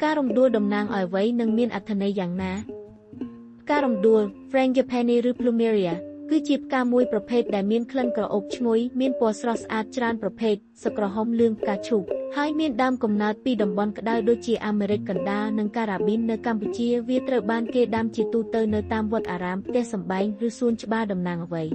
ការរំដួលតំណាងឲ្យអ្វីនិងមានអត្ថន័យយ៉ាងណាការរំដួល Frangipani ឬ Plumeria គឺជាផ្កាមួយប្រភេទដែលមានក្លិនក្រអូបឈ្ងុយមានពណ៌ស្រស់ស្អាតច្រើនប្រភេទសក្រហមលឿងផ្កាឈូកហើយមានដើមកំណើតពីតំបន់ក្តៅដូចជាអាមេរិកកណ្ដាលនិងការ៉ាប៊ីននៅកម្ពុជាវាត្រូវបានគេដាំជាទូទៅនៅតាមវត្តអារាមផ្ទះសម្បែងឬសួនច្បារតំណាងអ្វី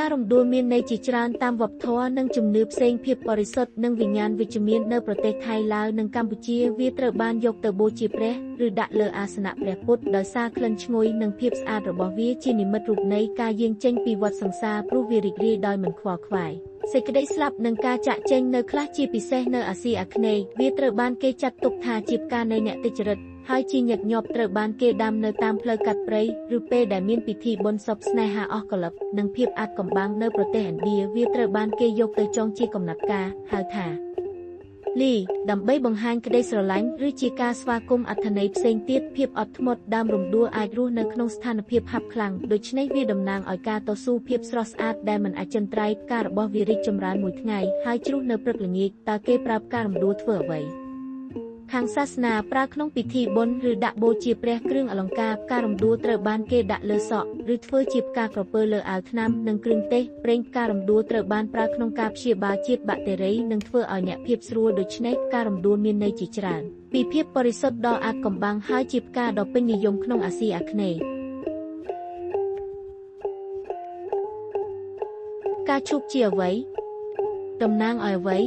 ការរំដួលមានន័យជាច្រើនតាមវប្បធម៌និងជំនឿផ្សេងភាពបរិសុទ្ធនិងវិញ្ញាណវិជ្ជមាននៅប្រទេសថៃឡាវនិងកម្ពុជាវាត្រូវបានយកទៅបូជាព្រះឬដាក់លើអាសនៈព្រះពុទ្ធដោយសារក្លិនឈ្ងុយនិងភាពស្អាតរបស់វាជានិមិត្តរូបនៃការយាងចេញពីវដ្តសង្សារព្រោះវារីករាយដោយមិនខ្វល់ខ្វាយសេចក្តីស្លាប់និងការចាក់ចេញនៅខ្លះជាពិសេសនៅអាស៊ីអាគ្នេយ៍វាត្រូវបានគេចាត់ទុកថាជាផ្កានៃអ្នកទុច្ចរិតហើយជាញឹកញាប់ត្រូវបានគេដាំនៅតាមផ្លូវកាត់ព្រៃឬពេលដែលមានពិធីបុណ្យសពស្នេហាអស់កលឹបនិងភាពអាថ៌កំបាំងនៅប្រទេសឥណ្ឌាវាត្រូវបានគេយកទៅចងជាកំណាត់ការហៅថាលីដើម្បីបង្ហាញក្តីស្រឡាញ់ឬជាការស្វាគមន៍អត្ថន័យផ្សេងទៀតភាពអត់ធ្មត់ដើមរំដួលអាចរស់នៅក្នុងស្ថានភាពហាប់ខ្លាំងដូច្នេះវាតំណាងឲ្យការតស៊ូភាពស្រស់ស្អាតដែលមិនអចិន្ត្រៃយ៍ផ្ការបស់វារីកចម្រើនមួយថ្ងៃហើយជ្រុះនៅព្រឹកល្ងាចតើគេប្រើផ្ការំដួលធ្វើអ្វីខាងសាសនាប្រើក្នុងពិធីបុណ្យឬដាក់បូជាព្រះគ្រឿងអលង្ការផ្ការំដួលត្រូវបានគេដាក់លើសក់ឬធ្វើជាផ្កាក្រពើលើអាវថ្នាំនិងគ្រឿងទេសប្រេងផ្ការំដួលត្រូវបានប្រើក្នុងការព្យាបាលជាតិបាក់តេរីនិងធ្វើឲ្យអ្នកភាពស្រួលដូច្នេះផ្ការំដួលមានន័យជាច្រើនពីភាពបរិសុទ្ធដល់អាថ៌កំបាំងហើយជាផ្កាដ៏ពេញនិយមក្នុងអាស៊ីអាគ្នេយ៍ផ្កាឈូកជាអ្វីតំណាងឲ្យអ្វី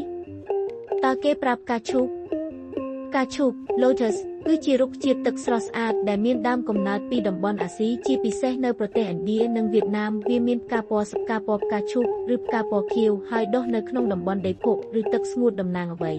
តើគេប្រើផ្កាឈូកផ្កាឈូក Lotus គឺជារុក្ខជាតិទឹកស្រស់ស្អាតដែលមានដើមកំណើតពីតំបន់អាស៊ីជាពិសេសនៅប្រទេសឥណ្ឌានិងវៀតណាមវាមានផ្កាពណ៌ផ្កាឈូកឬផ្កាពណ៌ខៀវហើយដុះនៅក្នុងតំបន់ដីភក់ឬទឹកស្ងួតតំណាងអ្វី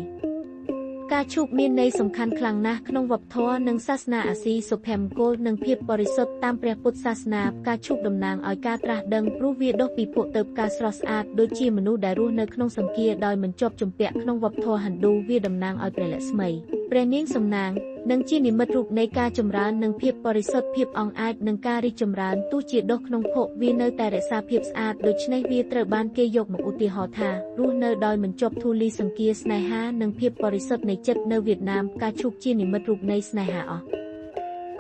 ផ្កាឈូកមានន័យសំខាន់ខ្លាំងណាស់ក្នុងវប្បធម៌និងសាសនាអាស៊ីសុភមង្គលនិងភាពបរិសុទ្ធតាមព្រះពុទ្ធសាសនាផ្កាឈូកតំណាងឲ្យការត្រាស់ដឹងព្រោះវាដុះពីភក់ទៅផ្កាស្រស់ស្អាតដូចជាមនុស្សដែលរស់នៅក្នុងសង្គាដោយមិនជាប់ជំពាក់ក្នុងវប្បធម៌ហិណ្ឌូវាតំណាងឲ្យព្រះលក្ស្មីព្រះនាងសំណាងនិងជានិមិត្តរូបនៃការចម្រើននិងភាពបរិសុទ្ធភាពអង់អាចនិងការរីកចម្រើនទោះជាដុះក្នុងភក់វានៅតែរក្សាភាពស្អាតដូច្នេះវាត្រូវបានគេយកមកឧទាហរណ៍ថារស់នៅដោយមិនជាប់ធូលីសង្គាស្នេហានិងភាពបរិសុទ្ធនៃចិត្តនៅវៀតណាមផ្កាឈូកជានិមិត្តរូបនៃស្នេហាអស់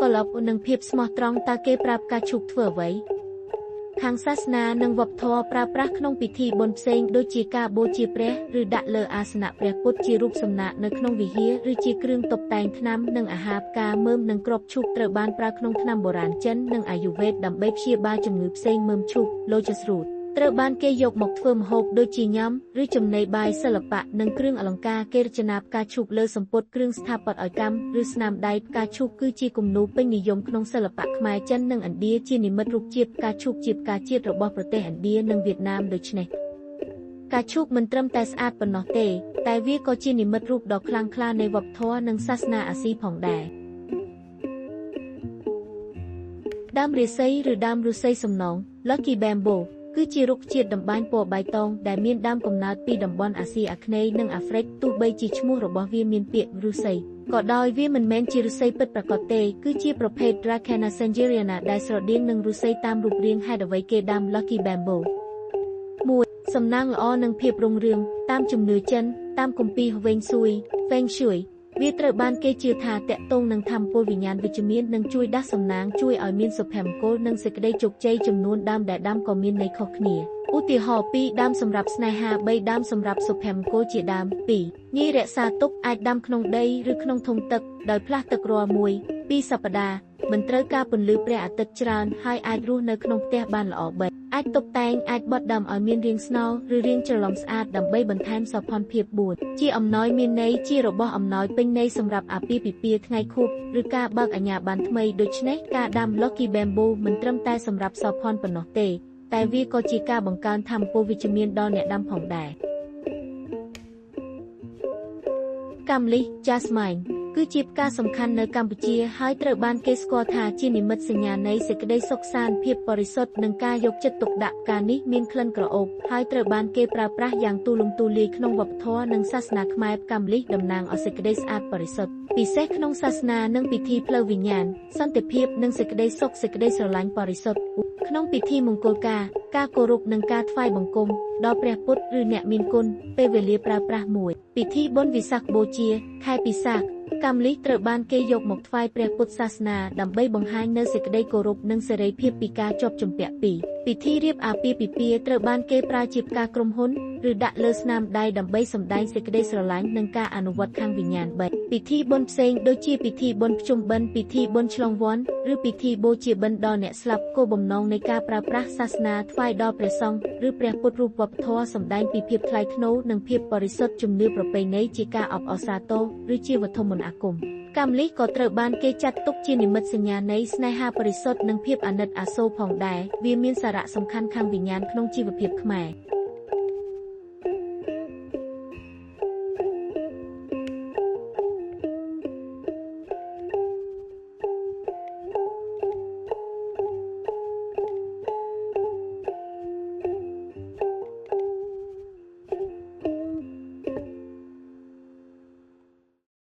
កលបនិងភាពស្មោះត្រង់តើគេប្រើផ្កាឈូកធ្វើអ្វីខាងសាសនានិងវប្បធម៌ប្រើប្រាស់ក្នុងពិធីបុណ្យផ្សេងដូចជាការបូជាព្រះឬដាក់លើអាសនៈព្រះពុទ្ធជារូបសំណាកនៅក្នុងវិហារឬជាគ្រឿងតុបតែងថ្នាំនិងអាហារផ្កាមើមនិងគ្រាប់ឈូកត្រូវបានប្រើក្នុងថ្នាំបុរាណចិននិងអាយុវេទដើម្បីព្យាបាលជំងឺផ្សេងមើមឈូក Lotus root ត្រូវបានគេយកមកធ្វើម្ហូបដូចជាញ៉ាំឬចំណីបាយសិល្បៈនិងគ្រឿងអលង្ការគេរចនាផ្កាឈូកលើសំពត់គ្រឿងស្ថាបត្យកម្មឬស្នាមដៃផ្កាឈូកគឺជាគំនូរពេញនិយមក្នុងសិល្បៈខ្មែរចិននិងឥណ្ឌាជានិមិត្តរូបជាតិផ្កាឈូកជាផ្កាជាតិរបស់ប្រទេសឥណ្ឌានិងវៀតណាមដូច្នេះផ្កាឈូកមិនត្រឹមតែស្អាតប៉ុណ្ណោះទេតែវាក៏ជានិមិត្តរូបដ៏ខ្លាំងក្លានៃវប្បធម៌និងសាសនាអាស៊ីផងដែរដើមរាសីឬដើមឫស្សីសំណង Lucky Bambooគឺជារុក្ខជាតិតម្បាញពណ៌បៃតងដែលមានដើមកំណើតពីតំបន់អាស៊ីអាគ្នេយ៍និងអាហ្វ្រិកទោះបីជាឈ្មោះរបស់វាមានពាក្យឫស្សីក៏ដោយវាមិនមែនជាឫស្សីពិតប្រាកដទេគឺជាប្រភេទ Dracana sangeriana ដែលស្រដៀងនឹងឫស្សីតាមរូបរាងហេតុអ្វីគេដាំ Lucky Bamboo 1. សំណាងល្អនិងភាពរុងរឿងតាមជំនឿចិនតាមគម្ពីរវែងស៊ុយ Feng Shui វាត្រូវបានគេជឿថាតាក់ទងនឹងថាមពលវិញ្ញាណវិជ្ជមាននិងជួយដាស់សំណាងជួយឲ្យមានសុភមង្គលនិងសេចក្តីជោគជ័យចំនួនដើមដែលដាំក៏មានន័យខុសគ្នាឧទាហរណ៍2ដើមសម្រាប់ស្នេហា3ដើមសម្រាប់សុភមង្គលជាដើម2ងាយរក្សាទុកអាចដាំក្នុងដីឬក្នុងធុងទឹកដោយផ្លាស់ទឹករាល់1-2សប្តាហ៍មិនត្រូវការពន្លឺព្រះអាទិត្យច្រើនហើយអាចរស់នៅក្នុងផ្ទះបានល្អ3អាចតុបតែងអាចបត់ដាំឲ្យមានរាងស្នោឬរាងច្រឡំស្អាតដើម្បីបន្ថែមសោភ័ណភាព4ជាអំណោយមានន័យជារបស់អំណោយពេញន័យសម្រាប់អាពាហ៍ពិពាហ៍ថ្ងៃខួបឬការបើកអាជ្ញាប័ណ្ណថ្មីដូច្នេះការដាំ Lucky Bamboo មិនត្រឹមតែសម្រាប់សោភ័ណប៉ុណ្ណោះទេតែវាក៏ជាការបង្កើនថាមពលវិជ្ជមានដល់អ្នកដាំផងដែរកាំលិះ Jasmine គឺជាផ្កាសំខាន់នៅកម្ពុជាហើយត្រូវបានគេស្គាល់ថាជានិមិត្តសញ្ញានៃសេចក្តីសុខសាន្តភាពបរិសុទ្ធនិងការយកចិត្តទុកដាក់ផ្កានេះមានក្លិនក្រអូបហើយត្រូវបានគេប្រើប្រាស់យ៉ាងទូលំទូលាយក្នុងវប្បធម៌និងសាសនាខ្មែរផ្កាម្លិះតំណាងឲ្យសេចក្តីស្អាតបរិសុទ្ធពិសេសក្នុងសាសនានិងពិធីផ្លូវវិញ្ញាណសន្តិភាពនិងសេចក្តីសុខសេចក្តីស្រឡាញ់បរិសុទ្ធក្នុងពិធីមង្គលការគោរពនិងការថ្វាយបង្គំដល់ព្រះពុទ្ធឬអ្នកមានគុណពេលវេលាប្រើប្រាស់1ពិធីបុណ្យវិសាខបូជាខែពិសាខ កម្មលិះត្រូវបានគេយកមកថ្វាយព្រះពុទ្ធសាសនាដើម្បីបង្ហាញនូវសេចក្តីគោរពនិងសេរីភាពពីការជាប់ជំពាក់ពីពិធីរៀបអាពាហ៍ពិពាហ៍ត្រូវបានគេប្រើជាផ្កាក្រុមហ៊ុនឬដាក់លើស្នាមដៃដើម្បីសម្ដែងសេចក្តីស្រឡាញ់និងការអនុវត្តខាងវិញ្ញាណបិណ្ឌពិធីបុណ្យផ្សេងដូចជាពិធីបុណ្យភ្ជុំបិណ្ឌពិធីបុណ្យឆ្លងវ័នឬពិធីបូជាបិណ្ឌដល់អ្នកស្លាប់គោលបំណងនៃការប្រើប្រាស់សាសនាថ្វាយដល់ព្រះសង្ឃឬព្រះពុទ្ធរូបវប្បធម៌សម្ដែងពីភាពថ្លៃថ្នូរនិងភាពបរិសុទ្ធជំនឿប្រពៃណីជាការអបអរសាទរឬជាវត្ថុមន្តអាគមកម្មលិះក៏ត្រូវបានគេចាត់ទុកជានិមិត្តសញ្ញានៃស្នេហាបរិសុទ្ធនិងភាពអាណិតអាសូរផងដែរវាមានសារៈសំខាន់ខាងវិញ្ញាណក្នុងជីវភាពខ្មែរ